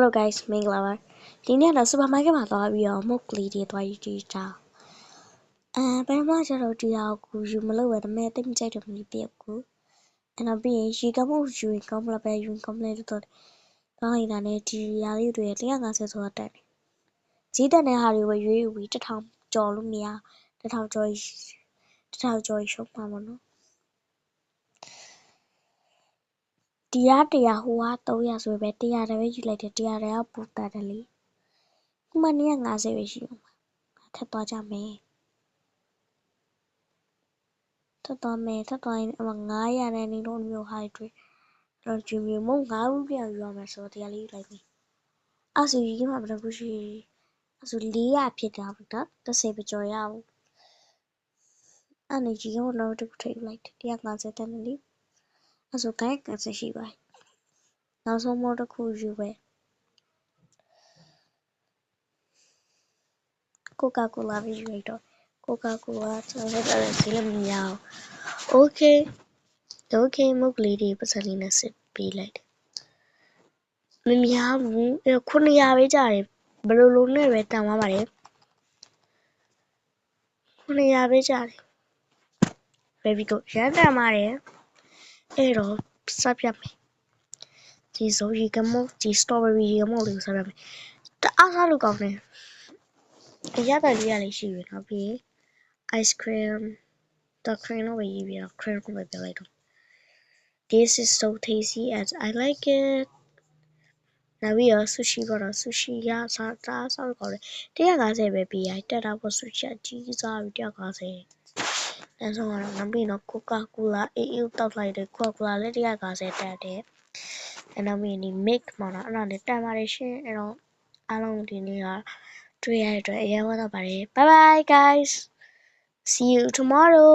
Hello guys မင်္ဂလာပါဒီနေ့တော့ supermarket မှာသွားပြီးတော့မုတ်ကလေးတွေသွားယူကြည့်တာဘယ်မှာကျတော့ဒီဟာကိုယူမလို့ပဲဒါပေမဲ့တိတ်မကြိုက်တော့မလို့ပြက်ကိုနောက်ပြီးရင်ရေကမုတ်ယူရင်ကောင်းမလားပဲယူရင်ကောင်းမလဲတော့ကောင်းနေတာနဲ့ဒီရာလေးတွေ150ဆိုတော့တက်တယ်ကြီးတက်တဲ့ဟာတွေပဲရွေးယူပြီး1000ကျော်လို့မရ1000ကျော်ရှုံးပါမလို့ဒီက100ဟိုက300ဆိုပဲ100တည်းပဲယူလိုက်တယ်100တည်းကပူတာတယ်လေခုမှ250ပဲရှိအောင်ထပ်သွားကြမယ်ထပ်သွားရင်900နဲ့နေတော့မျိုးဟာတွေတော့ဒီမျိုးမုံ9ဦးပြောင်းယူရမယ်ဆိုတော့တရားလေးယူလိုက်ပြီအဲ့ဆိုဒီမှာဘယ်လိုရှိအဲ့ဆို400ဖြစ်တာပေါ့နော်30ပဲကြော်ရအောင်အဲ့နေကြီးကတော့တစ်ခုထိလိုက်150တန်းနေလေအဲ့ဆိုခိုင်းကရှိပါနောက်ဆုံးမို့တစ်ခုယူပဲကိုကာကိုလာပဲယူလိုက်တော့ကိုကာကိုလာကျွန်တော်လည်းဈေးလည်းမရအောင်โอเคမုတ်ကလေးတွေပတ်စံလေးနဲ့စစ်ပေးလိုက်တယ်မများဘူး900ပဲကြတယ်ဘယ်လိုလုံးနဲ့ပဲတန်သွားပါတယ်900ပဲကြတယ် baby go ရမ်းတန်ပါတယ်အဲ့တော့စပြမယ်ဒီဆိုရီကမို့ဒီ strawberry ရေမို့လေးကိုစပြမယ်တအားစားလို့ကောင်းတယ်အရသာလေးရလေးရှိပြီနောက်ပြီး ice cream the cream တော့ပဲရေးပြီးတော့ cream ကိုပဲပြလိုက်တော့ this is so tasty and I like it နောက်ပြီးတော့ sushi ကတော့ sushi ရစားလို့ကောင်းတယ်150ပဲပေးရတယ်တက်တာပေါ့ sushi အကြီးစားပြီး150နောက်ဆုံးကတော့နောက်ပြီးတော့ Coca-Cola အေးတောက်လိုက်တယ် Coca-Cola လည်း150တက်တယ်နောက်ပြီးဒီ milk မှာတော့အဲ့ဒါနဲ့တန်ပါတယ်ရှင်အဲ့တော့အားလုံးဒီနေ့ကတွေ့ရတဲ့အတွက်အရင်ဝမ်းသာပါတယ် bye bye guys see you tomorrow